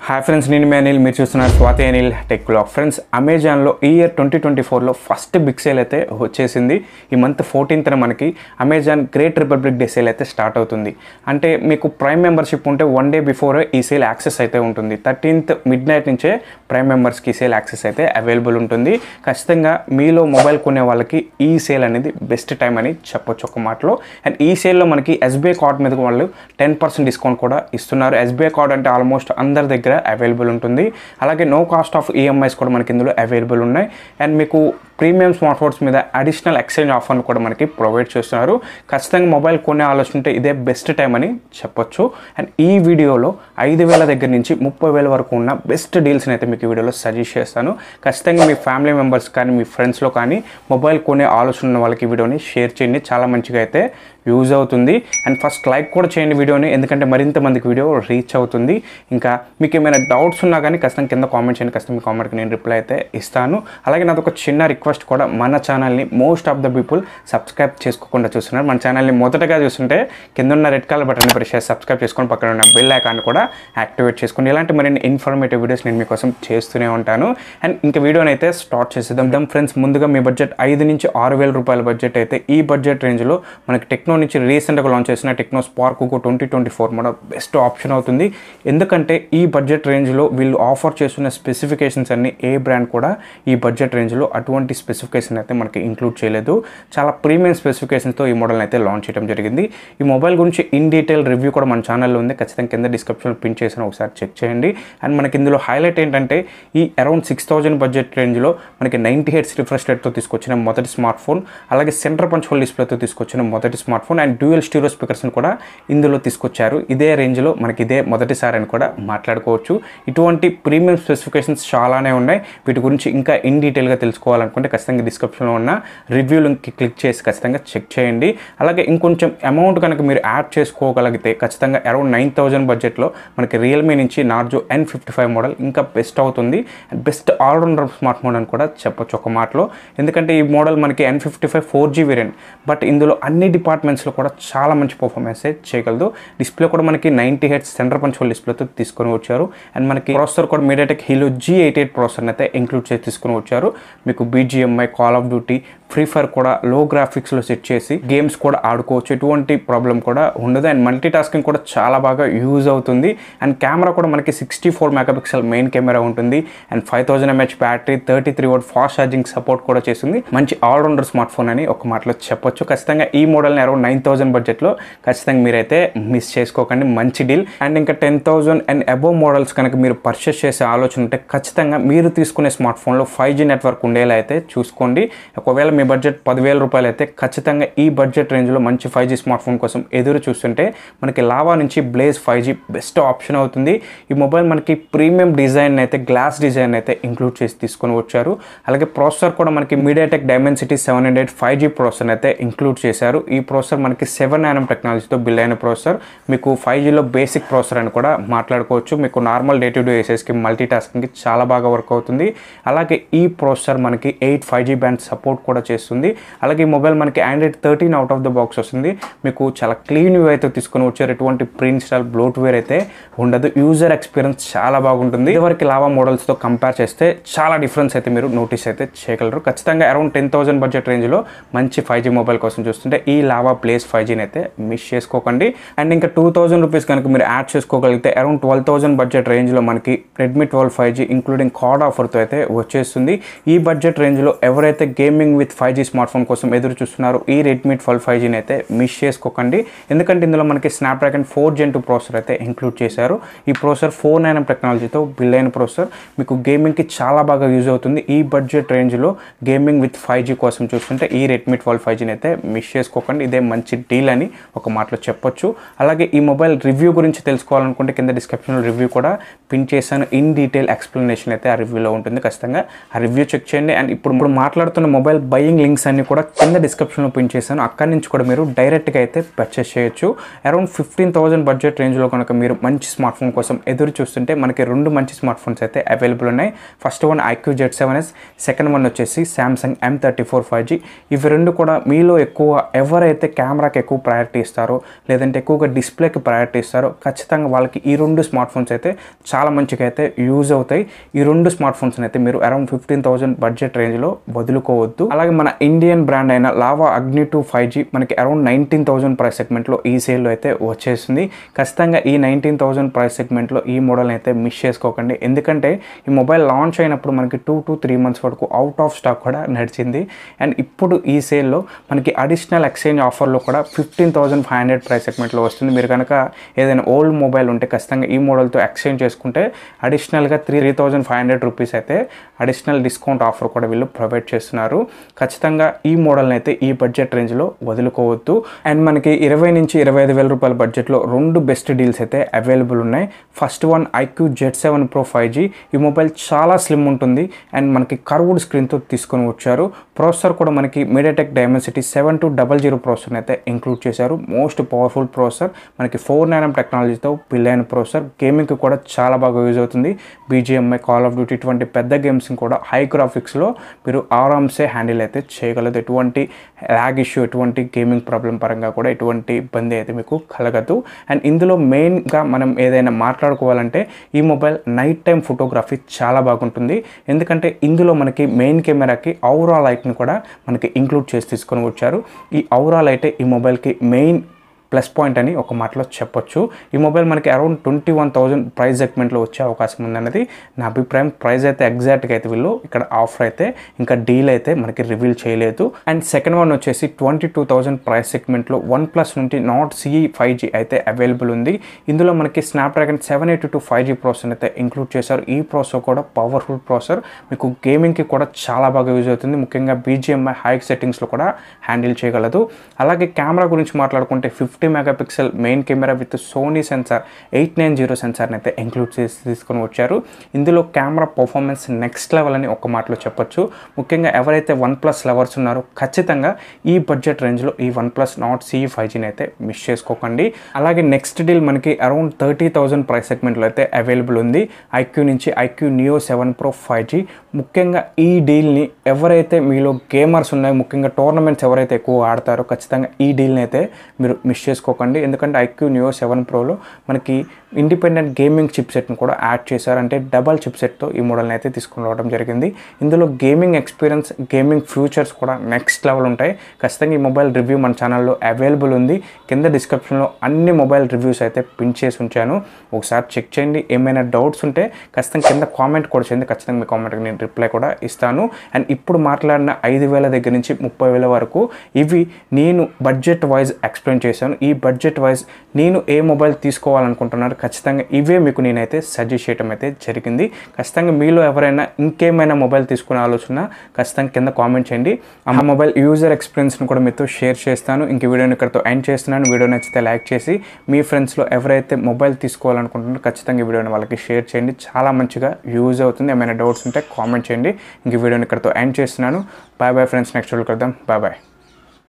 Hi friends, నేను మీ అనిల్. మీరు చూస్తున్నారు Swathi Anil tech blog. Friends, అమెజాన్లో ఈ ఇయర్ 2024లో ఫస్ట్ బిగ్ సేల్ అయితే వచ్చేసింది. ఈ మంత్ 14th మనకి Amazon great republic day sale అయితే స్టార్ట్ అవుతుంది. అంటే మీకు ప్రైమ్ మెంబర్షిప్ ఉంటే 1 day బిఫోర్ ఈ సేల్ యాక్సెస్ అయితే ఉంటుంది. 13th midnight నుంచే ప్రైమ్ మెంబర్స్కి సేల్ యాక్సెస్ అయితే అవైలబుల్ ఉంటుంది. ఖచ్చితంగా మీలో మొబైల్ కొనే వాళ్ళకి ఈ సేల్ అనేది బెస్ట్ టైం అని చెప్పొచ్చు ఒక మాటలో. అండ్ ఈ సేల్లో మనకి ఎస్బీఐ కార్డ్ మీద వాళ్ళు 10% డిస్కౌంట్ కూడా ఇస్తున్నారు. ఎస్బీఐ కార్డ్ అంటే ఆల్మోస్ట్ అందరి దగ్గర అవైలబుల్ ఉంటుంది. అలాగే నో కాస్ట్ ఆఫ్ ఈఎంఐస్ కూడా మనకి ఇందులో అవైలబుల్ ఉన్నాయి. అండ్ మీకు ప్రీమియం స్మార్ట్ ఫోన్స్ మీద అడిషనల్ ఎక్స్చేంజ్ ఆఫర్ను కూడా మనకి ప్రొవైడ్ చేస్తున్నారు. ఖచ్చితంగా మొబైల్ కొనే ఆలోచన ఉంటే ఇదే బెస్ట్ టైం అని చెప్పొచ్చు. అండ్ ఈ వీడియోలో 5,000 దగ్గర నుంచి 30,000 వరకు ఉన్న బెస్ట్ డీల్స్ని అయితే మీకు ఈ వీడియోలో సజెస్ట్ చేస్తాను. ఖచ్చితంగా మీ ఫ్యామిలీ మెంబర్స్ కానీ మీ ఫ్రెండ్స్లో కానీ మొబైల్ కొనే ఆలోచన ఉన్న వాళ్ళకి ఈ వీడియోని షేర్ చేయండి. చాలా మంచిగా అయితే యూజ్ అవుతుంది. అండ్ ఫస్ట్ లైక్ కూడా చేయండి వీడియోని, ఎందుకంటే మరింత మందికి వీడియో రీచ్ అవుతుంది. ఇంకా మీకు ఏమైనా డౌట్స్ ఉన్నా కానీ ఖచ్చితంగా కింద కామెంట్ చేయండి. ఖచ్చితంగా మీ కామెంట్కి నేను రిప్లై అయితే ఇస్తాను. అలాగే నాది ఒక చిన్న రిక్వెస్ట్ కూడా, మన ఛానల్ని most of the people subscribe చేసుకోకుండా చూస్తున్నారు. మన ఛానల్ని మొదటగా చూస్తుంటే కింద ఉన్న రెడ్ కలర్ బటన్ ప్రెస్ చేసి సబ్స్క్రైబ్ చేసుకొని పక్కన ఉన్న బెల్ ఐకాన్ కూడా యాక్టివేట్ చేసుకోండి. ఇలాంటి మరిన్ని ఇన్ఫర్మేటివ్ వీడియోస్ నేను మీకోసం చేస్తూనే ఉంటాను. అండ్ ఇంకా వీడియోని అయితే స్టార్ట్ చేసేద్దాం. ఫ్రెండ్స్, ముందుగా మీ బడ్జెట్ 5 నుంచి 6,000 రూపాయల బడ్జెట్ అయితే ఈ బడ్జెట్ రేంజ్లో మనకి టెక్నో నుంచి రీసెంట్గా లాంచ్ చేసిన టెక్నో స్పార్క్ 2024 మన బెస్ట్ ఆప్షన్ అవుతుంది. ఎందుకంటే ఈ బడ్జెట్ రేంజ్లో వీళ్ళు ఆఫర్ చేస్తున్న స్పెసిఫికేషన్స్ అన్ని ఏ బ్రాండ్ కూడా ఈ బడ్జెట్ రేంజ్లో అటువంటి స్పెసిఫికేషన్ అయితే మనకి ఇంక్లూడ్ చేయలేదు. చాలా ప్రీమియం స్పెసిఫికేషన్స్తో ఈ మోడల్ని అయితే లాంచ్ చేయడం జరిగింది. ఈ మొబైల్ గురించి ఇన్ డీటెయిల్ రివ్యూ కూడా మన ఛానల్లో ఉంది. ఖచ్చితంగా కింద డిస్క్రిప్షన్లో పిన్ చేసిన ఒకసారి చెక్ చేయండి. అండ్ మనకి ఇందులో హైలైట్ ఏంటంటే ఈ అరౌండ్ 6,000 బడ్జెట్ రేంజ్లో మనకి 90 Hz రిఫ్రెష్ రేట్తో తీసుకొచ్చిన మొదటి స్మార్ట్ ఫోన్, అలాగే సెంటర్ పంచ్ హోల్ డిస్ప్లేతో తీసుకొచ్చిన మొదటి smart phone, and dual stereo స్పీకర్స్ని కూడా ఇందులో తీసుకొచ్చారు. ఇదే రేంజ్లో మనకి ఇదే మొదటిసారి అని కూడా మాట్లాడుకోవచ్చు. ఇటువంటి ప్రీమియం స్పెసిఫికేషన్స్ చాలానే ఉన్నాయి. వీటి గురించి ఇంకా ఇన్ డీటెయిల్గా తెలుసుకోవాలనుకుంటే ఖచ్చితంగా డిస్క్రిప్షన్లో ఉన్న రివ్యూ లింక్కి క్లిక్ చేసి ఖచ్చితంగా చెక్ చేయండి. అలాగే ఇంకొంచెం అమౌంట్ కనుక మీరు యాడ్ చేసుకోగలిగితే ఖచ్చితంగా అరౌండ్ 9,000 బడ్జెట్లో మనకి రియల్మీ నుంచి నార్జో N55 మోడల్ ఇంకా బెస్ట్ అవుతుంది. And best all rounder smart phone అని కూడా చెప్పొచ్చు ఒక మాటలో. ఎందుకంటే ఈ మోడల్ మనకి N55 4G వేరియంట్, బట్ ఇందులో అన్ని డిపార్ట్మెంట్స్లో కూడా చాలా మంచి పర్ఫార్మెన్స్ చేయగలదు. డిస్ప్లే కూడా మనకి 90 Hz సెంటర్ పంచ్ హోల్ డిస్ప్లేతో తీసుకొని వచ్చారు. అండ్ మనకి ప్రాసెసర్ కూడా MediaTek Helio G88 ప్రాసెసర్ని అయితే ఇంక్లూడ్ చేసి తీసుకొని వచ్చారు. మీకు BGMI, call of duty, free fire కూడా లో గ్రాఫిక్స్లో సెట్ చేసి గేమ్స్ కూడా ఆడుకోవచ్చు. ఎటువంటి ప్రాబ్లం కూడా ఉండదు. అండ్ మల్టీ టాస్కింగ్ కూడా చాలా బాగా యూజ్ అవుతుంది. అండ్ కెమెరా కూడా మనకి 64 మెగాపిక్సెల్ మెయిన్ కెమెరా ఉంటుంది. And 5000 mAh battery, 33W fast charging support కూడా చేస్తుంది. మంచి ఆల్రౌండర్ స్మార్ట్ ఫోన్ అని ఒక మాటలో చెప్పొచ్చు. ఖచ్చితంగా ఈ మోడల్ని అరౌండ్ 9,000 బడ్జెట్లో ఖచ్చితంగా మీరైతే మిస్ చేసుకోకండి. మంచి డీల్. అండ్ ఇంకా 10,000 అండ్ అబోవ్ మోడల్స్ కనుక మీరు పర్చేస్ చేసే ఆలోచన ఉంటే ఖచ్చితంగా మీరు తీసుకునే స్మార్ట్ ఫోన్లో 5G నెట్వర్క్ ఉండేలా అయితే చూసుకోండి. ఒకవేళ మీ బడ్జెట్ 10,000 రూపాయలు అయితే ఖచ్చితంగా ఈ బడ్జెట్ రేంజ్లో మంచి 5G స్మార్ట్ ఫోన్ కోసం ఎదురు చూస్తుంటే మనకి లావా నుంచి బ్లేజ్ 5G బెస్ట్ ఆప్షన్ అవుతుంది. ఈ మొబైల్ మనకి ప్రీమియం డిజైన్ అయితే, గ్లాస్ డిజైన్ అయితే ఇంక్లూడ్ చేసి తీసుకొని వచ్చారు. అలాగే ప్రాసెసర్ కూడా మనకి MediaTek Dimensity 700 5G ప్రాసెసర్ అయితే ఇంక్లూడ్ చేశారు. ఈ ప్రాసెసర్ మనకి 7nm టెక్నాలజీతో బిల్డ్ అయిన ప్రాసెసర్. మీకు 5Gలో బేసిక్ ప్రాసెసర్ అని కూడా మాట్లాడుకోవచ్చు. మీకు నార్మల్ డే టు డే యూసేజ్కి మల్టీ టాస్కింగ్కి చాలా బాగా వర్క్ అవుతుంది. అలాగే ఈ ప్రాసెసర్ మనకి 8 5G బ్యాండ్ సపోర్ట్ కూడా చేస్తుంది. అలాగే ఈ మొబైల్ మనకి Android 13 out of the box వస్తుంది. మీకు చాలా క్లీన్ వ్యూ అయితే తీసుకొని వచ్చారు. ఎటువంటి ప్రీ ఇన్స్టాల్ బ్లోట్వేర్ అయితే ఉండదు. యూజర్ ఎక్స్పీరియన్స్ చాలా బాగుంటుంది. ఇదివరకు లావా మోడల్స్తో కంపేర్ చేస్తే చాలా డిఫరెన్స్ అయితే మీరు నోటీస్ అయితే చేయగలరు. ఖచ్చితంగా అరౌండ్ 10,000 బడ్జెట్ రేంజ్లో మంచి 5G మొబైల్ కోసం చూస్తుంటే ఈ లావా ప్లేస్ 5Gని అయితే మిస్ చేసుకోకండి. అండ్ ఇంకా 2,000 రూపీస్ కనుక మీరు యాడ్ చేసుకోగలిగితే అరౌండ్ 12,000 బడ్జెట్ రేంజ్లో మనకి Redmi 12 5G ఇంక్లూడింగ్ కార్డ్ ఆఫర్తో అయితే వచ్చేస్తుంది. ఈ బడ్జెట్ రేంజ్లో ఎవరైతే gaming with 5G smart phone కోసం ఎదురు చూస్తున్నారు ఈ Redmi 12 5Gని అయితే మిస్ చేసుకోకండి. ఎందుకంటే ఇందులో మనకి Snapdragon 4 Gen 2 ప్రాసెసర్ అయితే ఇంక్లూడ్ చేశారు. ఈ ప్రాసెసర్ 4nm టెక్నాలజీతో బిల్డ్ అయిన ప్రాసెసర్. మీకు గేమింగ్కి చాలా బాగా యూజ్ అవుతుంది. ఈ బడ్జెట్ రేంజ్లో గేమింగ్ విత్ 5G కోసం చూస్తుంటే ఈ Redmi 12 5Gని అయితే మిస్ చేసుకోకండి. ఇదే మంచి డీల్ అని ఒక మాటలో చెప్పొచ్చు. అలాగే ఈ మొబైల్ రివ్యూ గురించి తెలుసుకోవాలనుకుంటే కింద డిస్క్రిప్షన్లో రివ్యూ కూడా పిన్ చేశాను. ఇన్ డీటెయిల్ ఎక్స్ప్లెనేషన్ అయితే ఆ రివ్యూలో ఉంటుంది. ఖచ్చితంగా ఆ రివ్యూ చెక్ చేయండి. అండ్ ఇప్పుడు మాట్లాడుతున్న మొబైల్ బై బయింగ్ లింక్స్ అన్ని కూడా కింద డిస్క్రిప్షన్లో పిన్ చేశాను. అక్కడి నుంచి కూడా మీరు డైరెక్ట్గా అయితే పర్చేస్ చేయొచ్చు. అరౌండ్ 15,000 బడ్జెట్ రేంజ్లో కనుక మీరు మంచి స్మార్ట్ ఫోన్ కోసం ఎదురు చూస్తుంటే మనకి 2 మంచి స్మార్ట్ ఫోన్స్ అయితే అవైలబుల్ ఉన్నాయి. First one IQ Z7s, second one వచ్చేసి Samsung M34 5G. ఇవి రెండు కూడా మీలో ఎక్కువ ఎవరైతే కెమెరాకి ఎక్కువ ప్రయారిటీ ఇస్తారో లేదంటే ఎక్కువగా డిస్ప్లేకి ప్రయారిటీ ఇస్తారో ఖచ్చితంగా వాళ్ళకి ఈ 2 స్మార్ట్ ఫోన్స్ అయితే చాలా మంచిగా అయితే యూజ్ అవుతాయి. ఈ 2 స్మార్ట్ ఫోన్స్ అయితే మీరు అరౌండ్ 15,000 బడ్జెట్ రేంజ్లో వదులుకోవద్దు. అలాగే మన ఇండియన్ బ్రాండ్ అయిన లావా అగ్ని 2 5G మనకి అరౌండ్ 19,000 ప్రైస్ సెగ్మెంట్లో ఈ సేల్లో అయితే వచ్చేసింది. ఖచ్చితంగా ఈ 19,000 ప్రైస్ సెగ్మెంట్లో ఈ మోడల్ని అయితే మిస్ చేసుకోకండి. ఎందుకంటే ఈ మొబైల్ లాంచ్ అయినప్పుడు మనకి 2 to 3 months వరకు అవుట్ ఆఫ్ స్టాక్ కూడా నడిచింది. అండ్ ఇప్పుడు ఈ సేల్లో మనకి అడిషనల్ ఎక్స్చేంజ్ ఆఫర్లో కూడా 15,500 ప్రైస్ సెగ్మెంట్లో వస్తుంది. మీరు కనుక ఏదైనా ఓల్డ్ మొబైల్ ఉంటే ఖచ్చితంగా ఈ మోడల్తో ఎక్స్చేంజ్ చేసుకుంటే అడిషనల్గా 3,500 రూపీస్ అయితే అడిషనల్ డిస్కౌంట్ ఆఫర్ కూడా వీళ్ళు ప్రొవైడ్ చేస్తున్నారు. ఖచ్చితంగా ఈ మోడల్ని అయితే ఈ బడ్జెట్ రేంజ్లో వదులుకోవద్దు. అండ్ మనకి 20 నుంచి 25,000 రూపాయల బడ్జెట్లో 2 బెస్ట్ డీల్స్ అయితే అవైలబుల్ ఉన్నాయి. First one IQ Z7 Pro 5G. ఈ మొబైల్ చాలా స్లిమ్ ఉంటుంది అండ్ మనకి కర్వ్డ్ స్క్రీన్తో తీసుకొని వచ్చారు. ప్రాసెసర్ కూడా మనకి MediaTek Dimensity 7200 ప్రాసెసర్ అయితే ఇంక్లూడ్ చేశారు. మోస్ట్ పవర్ఫుల్ ప్రాసెసర్, మనకి 4nm టెక్నాలజీతో బిల్డ్ అయిన ప్రాసెసర్. గేమింగ్కి కూడా చాలా బాగా యూజ్ అవుతుంది. BGMI, Call of Duty ఇటువంటి పెద్ద గేమ్స్ని కూడా హై గ్రాఫిక్స్లో మీరు ఆరామ్సే హ్యాండిల్ అయితే చేయగలదు. ఎటువంటి ల్యాగ్ ఇష్యూ, ఎటువంటి గేమింగ్ ప్రాబ్లం పరంగా కూడా ఎటువంటి ఇబ్బంది అయితే మీకు కలగదు. అండ్ ఇందులో మెయిన్గా మనం ఏదైనా మాట్లాడుకోవాలంటే ఈ మొబైల్ నైట్ టైం ఫోటోగ్రఫీ చాలా బాగుంటుంది. ఎందుకంటే ఇందులో మనకి మెయిన్ కెమెరాకి ఔరా లైట్ని కూడా మనకి ఇంక్లూడ్ చేసి తీసుకొని వచ్చారు. ఈ ఔరా లైటే ఈ మొబైల్కి మెయిన్ ప్లస్ పాయింట్ అని ఒక మాటలో చెప్పొచ్చు. ఈ మొబైల్ మనకి అరౌండ్ 21,000 ప్రైస్ సెగ్మెంట్లో వచ్చే అవకాశం ఉందన్నది నా అభిప్రాయం. ప్రైస్ అయితే ఎగ్జాక్ట్గా అయితే వీళ్ళు ఇక్కడ ఆఫర్ అయితే ఇంకా డీల్ అయితే మనకి రివీల్ చేయలేదు. అండ్ సెకండ్ వన్ వచ్చేసి 22,000 ప్రైస్ సెగ్మెంట్లో OnePlus నుండి Nord CE 5G అయితే అవైలబుల్ ఉంది. ఇందులో మనకి Snapdragon 782 5G ప్రాసెసర్ అయితే ఇంక్లూడ్ చేశారు. ఈ ప్రాసెసర్ కూడా పవర్ఫుల్ ప్రాసెసర్, మీకు గేమింగ్కి కూడా చాలా బాగా యూజ్ అవుతుంది. ముఖ్యంగా BGMI హై సెట్టింగ్స్లో కూడా హ్యాండిల్ చేయగలదు. అలాగే కెమెరా గురించి మాట్లాడుకుంటే 50 megapixel main camera with Sony sensor 890 సెన్సార్ని అయితే ఇంక్లూడ్ చేసి తీసుకొని వచ్చారు. ఇందులో కెమెరా పర్ఫార్మెన్స్ నెక్స్ట్ లెవెల్ అని ఒక మాటలో చెప్పొచ్చు. ముఖ్యంగా ఎవరైతే OnePlus లవర్స్ ఉన్నారో ఖచ్చితంగా ఈ బడ్జెట్ రేంజ్లో ఈ OnePlus Nord CE 5Gని అయితే మిస్ చేసుకోకండి. అలాగే నెక్స్ట్ డీల్ మనకి అరౌండ్ 30,000 ప్రైస్ సెగ్మెంట్లో అయితే అవైలబుల్ ఉంది. IQ నుంచి IQ Neo 7 Pro 5G. ముఖ్యంగా ఈ డీల్ని ఎవరైతే మీలో గేమర్స్ ఉన్నాయో, ముఖ్యంగా టోర్నమెంట్స్ ఎవరైతే ఎక్కువ ఆడతారో ఖచ్చితంగా ఈ డీల్ని అయితే మీరు మిస్ చేసుకోకండి. ఎందుకంటే IQ Neo 7 Proలో మనకి ఇండిపెండెంట్ గేమింగ్ చిప్సెట్ని కూడా యాడ్ చేశారు. అంటే డబల్ చిప్సెట్తో ఈ మోడల్ని అయితే తీసుకుని రావడం జరిగింది. ఇందులో గేమింగ్ ఎక్స్పీరియన్స్, గేమింగ్ ఫ్యూచర్స్ కూడా నెక్స్ట్ లెవెల్ ఉంటాయి. ఖచ్చితంగా ఈ మొబైల్ రివ్యూ మన ఛానల్లో అవైలబుల్ ఉంది. కింద డిస్క్రిప్షన్లో అన్ని మొబైల్ రివ్యూస్ అయితే పిన్ చేసి ఉంచాను, ఒకసారి చెక్ చేయండి. ఏమైనా డౌట్స్ ఉంటే ఖచ్చితంగా కింద కామెంట్ కూడా చేయండి. ఖచ్చితంగా మీ కామెంట్కి నేను రిప్లై కూడా ఇస్తాను. అండ్ ఇప్పుడు మాట్లాడిన 5,000 దగ్గర నుంచి 30,000 వరకు ఇవి నేను బడ్జెట్ వైజ్ ఎక్స్ప్లెయిన్ చేశాను. ఈ బడ్జెట్ వైజ్ నేను ఏ మొబైల్ తీసుకోవాలనుకుంటున్నారు ఖచ్చితంగా ఇవే మీకు నేనైతే సజెస్ట్ చేయడం అయితే జరిగింది. ఖచ్చితంగా మీలో ఎవరైనా ఇంకేమైనా మొబైల్ తీసుకునే ఆలోచన ఖచ్చితంగా కింద కామెంట్ చేయండి. ఆ మొబైల్ యూజర్ ఎక్స్పీరియన్స్ని కూడా మీతో షేర్ చేస్తాను. ఇంక వీడియోని ఇక్కడతో ఎండ్ చేస్తున్నాను. వీడియో నచ్చితే లైక్ చేసి మీ ఫ్రెండ్స్లో ఎవరైతే మొబైల్ తీసుకోవాలనుకుంటున్నారో ఖచ్చితంగా ఈ వీడియోని వాళ్ళకి షేర్ చేయండి. చాలా మంచిగా యూజ్ అవుతుంది. ఏమైనా డౌట్స్ ఉంటే కామెంట్ చేయండి. ఇంక వీడియోని ఇక్కడతో ఎండ్ చేస్తున్నాను. Bye bye friends, next video కలుద్దాం. Bye bye.